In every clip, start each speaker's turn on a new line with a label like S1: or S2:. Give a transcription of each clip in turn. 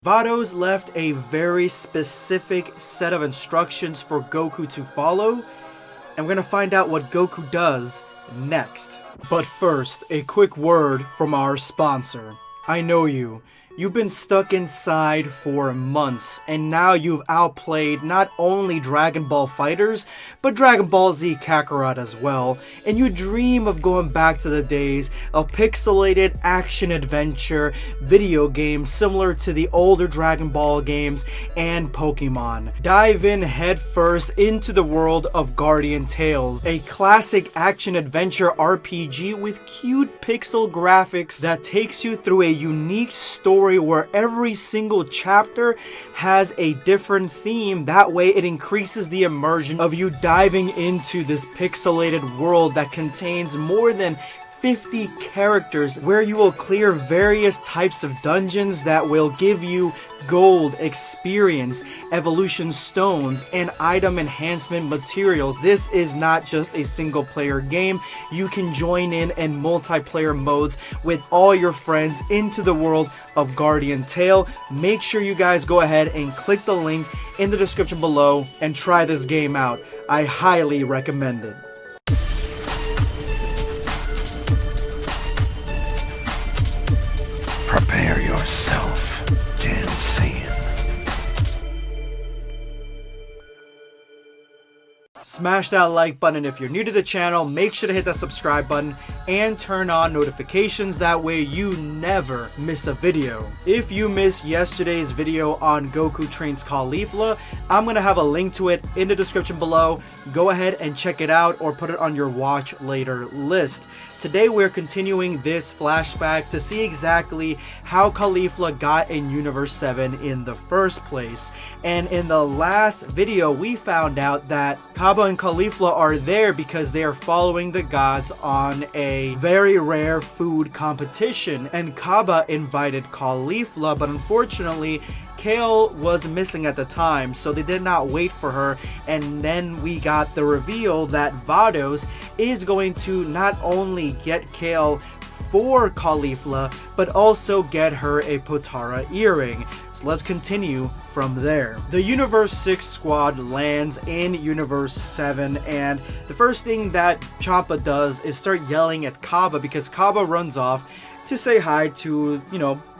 S1: Vados left a very specific set of instructions for Goku to follow, and we're gonna find out what Goku does next. But first, a quick word from our sponsor. I know you. You've been stuck inside for months, and now you've outplayed not only Dragon Ball FighterZ, but Dragon Ball Z Kakarot as well, and you dream of going back to the days of pixelated action-adventure video games similar to the older Dragon Ball games and Pokemon. Dive in headfirst into the world of Guardian Tales, a classic action-adventure RPG with cute pixel graphics that takes you through a unique story where every single chapter has a different theme. That way it increases the immersion of you diving into this pixelated world that contains more than 50 characters, where you will clear various types of dungeons that will give you gold, experience, evolution stones, and item enhancement materials. This is not just a single player game. You can join in multiplayer modes with all your friends into the world of Guardian Tale. Make sure you guys go ahead and click the link in the description below and try this game out. I highly recommend it.
S2: Prepare yourself, Dan Saiyan.
S1: Smash that like button if you're new to the channel. Make sure to hit that subscribe button and turn on notifications. That way you never miss a video. If you missed yesterday's video on Goku trains Caulifla, I'm gonna have a link to it in the description below. Go ahead and check it out or put it on your watch later list. Today we're continuing this flashback to see exactly how Caulifla got in Universe 7 in the first place. And in the last video we found out that Cabba and Caulifla are there because they are following the gods on a very rare food competition, and Cabba invited Caulifla, but unfortunately Kale was missing at the time, so they did not wait for her. And then we got the reveal that Vados is going to not only get Kale for Caulifla, but also get her a Potara earring. So let's continue from there. The Universe 6 squad lands in Universe 7, and the first thing that Champa does is start yelling at Cabba because Cabba runs off to say hi to,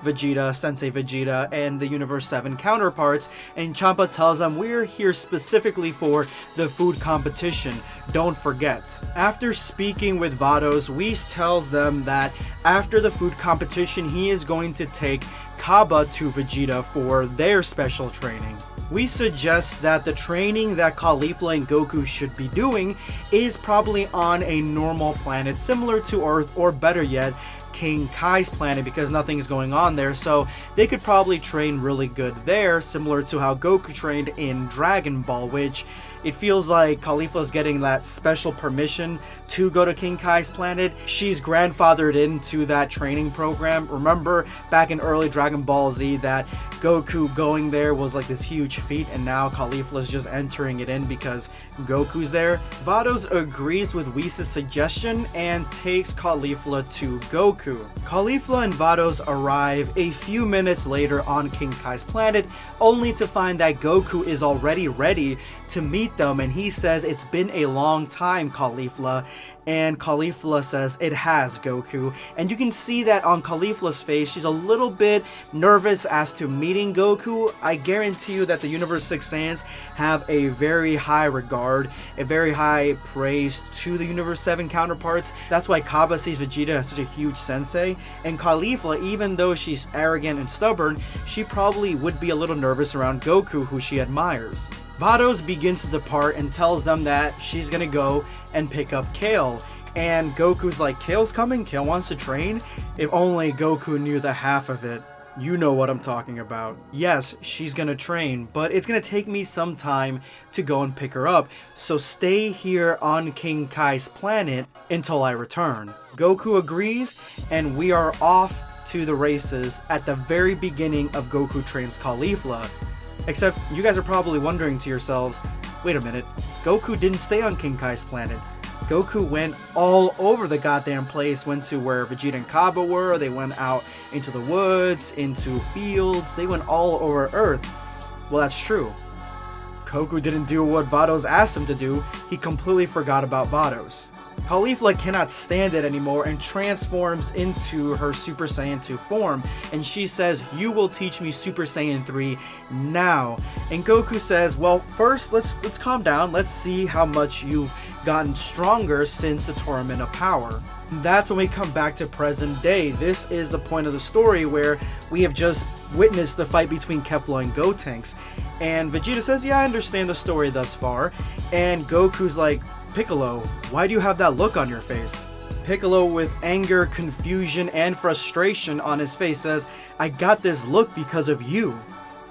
S1: Vegeta, Sensei Vegeta, and the Universe 7 counterparts, and Champa tells them, we're here specifically for the food competition, don't forget. After speaking with Vados, Whis tells them that after the food competition, he is going to take Cabba to Vegeta for their special training. We suggest that the training that Caulifla and Goku should be doing is probably on a normal planet similar to Earth, or better yet, King Kai's planet, because nothing is going on there, so they could probably train really good there, similar to how Goku trained in Dragon Ball, which it feels like Caulifla's getting that special permission to go to King Kai's planet. She's grandfathered into that training program. Remember back in early Dragon Ball Z that Goku going there was like this huge feat, and now Caulifla's just entering it in because Goku's there. Vados agrees with Whis' suggestion and takes Caulifla to Goku. Caulifla and Vados arrive a few minutes later on King Kai's planet, only to find that Goku is already ready to meet them, and he says, it's been a long time, Caulifla. And Caulifla says, it has, Goku. And you can see that on Caulifla's face. She's a little bit nervous as to meeting Goku. I guarantee you that the Universe 6 Saiyans have a very high regard, a very high praise to the Universe 7 counterparts. That's why Cabba sees Vegeta as such a huge sensei. And Caulifla, even though she's arrogant and stubborn, she probably would be a little nervous around Goku, who she admires. Vados begins to depart and tells them that she's gonna go and pick up Kale. And Goku's like, Kale's coming? Kale wants to train? If only Goku knew the half of it. You know what I'm talking about. Yes, she's gonna train, but it's gonna take me some time to go and pick her up. So stay here on King Kai's planet until I return. Goku agrees, and we are off to the races at the very beginning of Goku trains Caulifla. Except you guys are probably wondering to yourselves, wait a minute, Goku didn't stay on King Kai's planet. Goku went all over the goddamn place, went to where Vegeta and Cabba were, they went out into the woods, into fields, they went all over Earth. Well, that's true. Goku didn't do what Vados asked him to do, he completely forgot about Vados. Caulifla cannot stand it anymore and transforms into her Super Saiyan 2 form, and she says, "You will teach me Super Saiyan 3 now." And Goku says, "Well, first let's calm down. Let's see how much you've gotten stronger since the Tournament of Power." That's when we come back to present day. This is the point of the story where we have just witnessed the fight between Kefla and Gotenks. And Vegeta says, "Yeah, I understand the story thus far." And Goku's like, "Piccolo, why do you have that look on your face?" Piccolo, with anger, confusion, and frustration on his face, says, "I got this look because of you.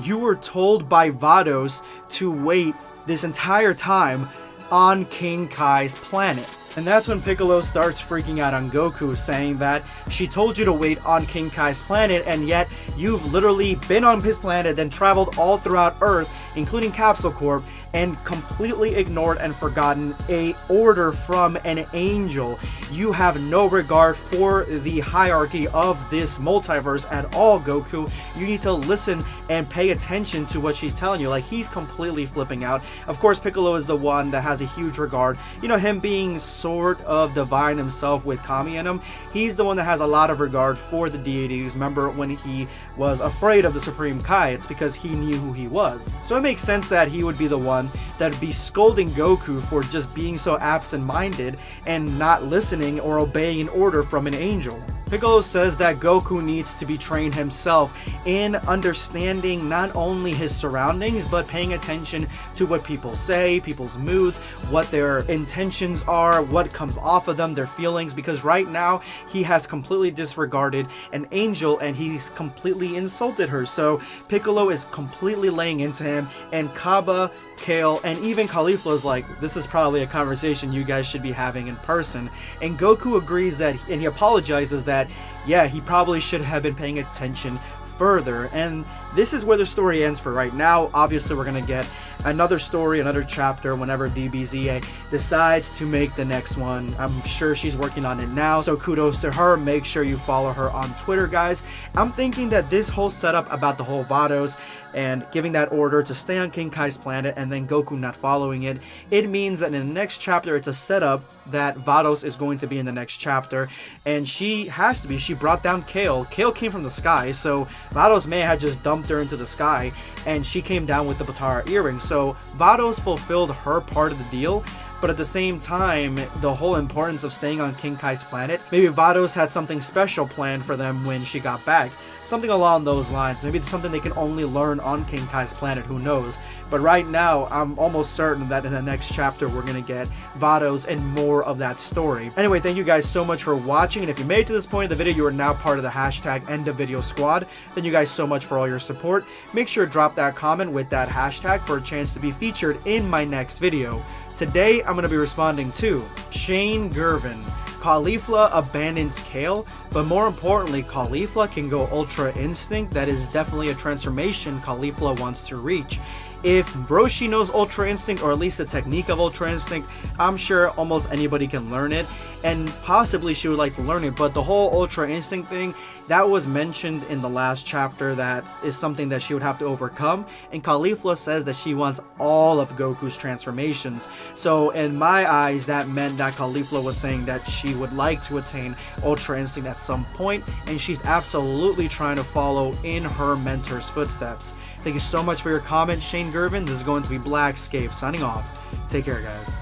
S1: You were told by Vados to wait this entire time on King Kai's planet." And that's when Piccolo starts freaking out on Goku, saying that she told you to wait on King Kai's planet, and yet you've literally been on his planet, then traveled all throughout Earth, including Capsule Corp, and completely ignored and forgotten a order from an angel. You have no regard for the hierarchy of this multiverse at all, Goku. You need to listen and pay attention to what she's telling you. Like, he's completely flipping out. Of course, Piccolo is the one that has a huge regard. You know, him being sort of divine himself with Kami in him, he's the one that has a lot of regard for the deities. Remember when he was afraid of the Supreme Kai? It's because he knew who he was. So it makes sense that he would be the one that would be scolding Goku for just being so absent-minded and not listening or obeying an order from an angel. Piccolo says that Goku needs to be trained himself in understanding not only his surroundings, but paying attention to what people say, people's moods, what their intentions are, what comes off of them, their feelings, because right now he has completely disregarded an angel and he's completely insulted her. So Piccolo is completely laying into him, and Cabba, Kale, and even Caulifla is like, "This is probably a conversation you guys should be having in person." And Goku agrees that, and he apologizes that, yeah, he probably should have been paying attention further. And this is where the story ends for right now. Obviously, we're going to get another story, another chapter whenever DBZA decides to make the next one. I'm sure she's working on it now, so kudos to her. Make sure you follow her on Twitter, guys. I'm thinking that this whole setup about the whole Vados and giving that order to stay on King Kai's planet and then Goku not following it, it means that in the next chapter it's a setup that Vados is going to be in the next chapter, and she has to be. She brought down Kale. Kale came from the sky, so Vados may have just dumped her into the sky, and she came down with the Batara earring. So Vados fulfilled her part of the deal, but at the same time, the whole importance of staying on King Kai's planet, maybe Vados had something special planned for them when she got back. Something along those lines. Maybe it's something they can only learn on King Kai's planet, who knows. But right now, I'm almost certain that in the next chapter, we're going to get Vados and more of that story. Anyway, thank you guys so much for watching. And if you made it to this point of the video, you are now part of the hashtag #EndOfVideo Squad. Thank you guys so much for all your support. Make sure to drop that comment with that hashtag for a chance to be featured in my next video. Today, I'm going to be responding to Shane Gervin. Caulifla abandons Kale, but more importantly, Caulifla can go Ultra Instinct. That is definitely a transformation Caulifla wants to reach. If Broshi knows Ultra Instinct, or at least the technique of Ultra Instinct, I'm sure almost anybody can learn it, and possibly she would like to learn it. But the whole Ultra Instinct thing, that was mentioned in the last chapter, that is something that she would have to overcome, and Caulifla says that she wants all of Goku's transformations. So in my eyes, that meant that Caulifla was saying that she would like to attain Ultra Instinct at some point, and she's absolutely trying to follow in her mentor's footsteps. Thank you so much for your comment, Shane Gervin. This is going to be Blackscape signing off. Take care, guys.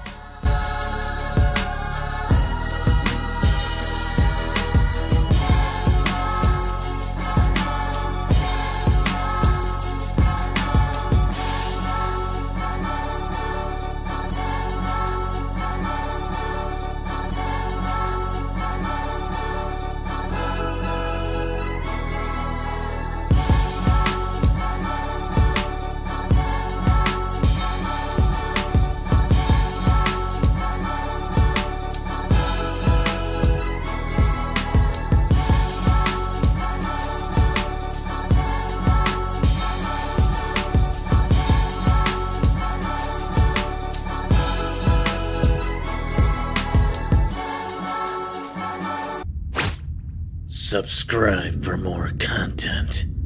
S2: Subscribe for more content.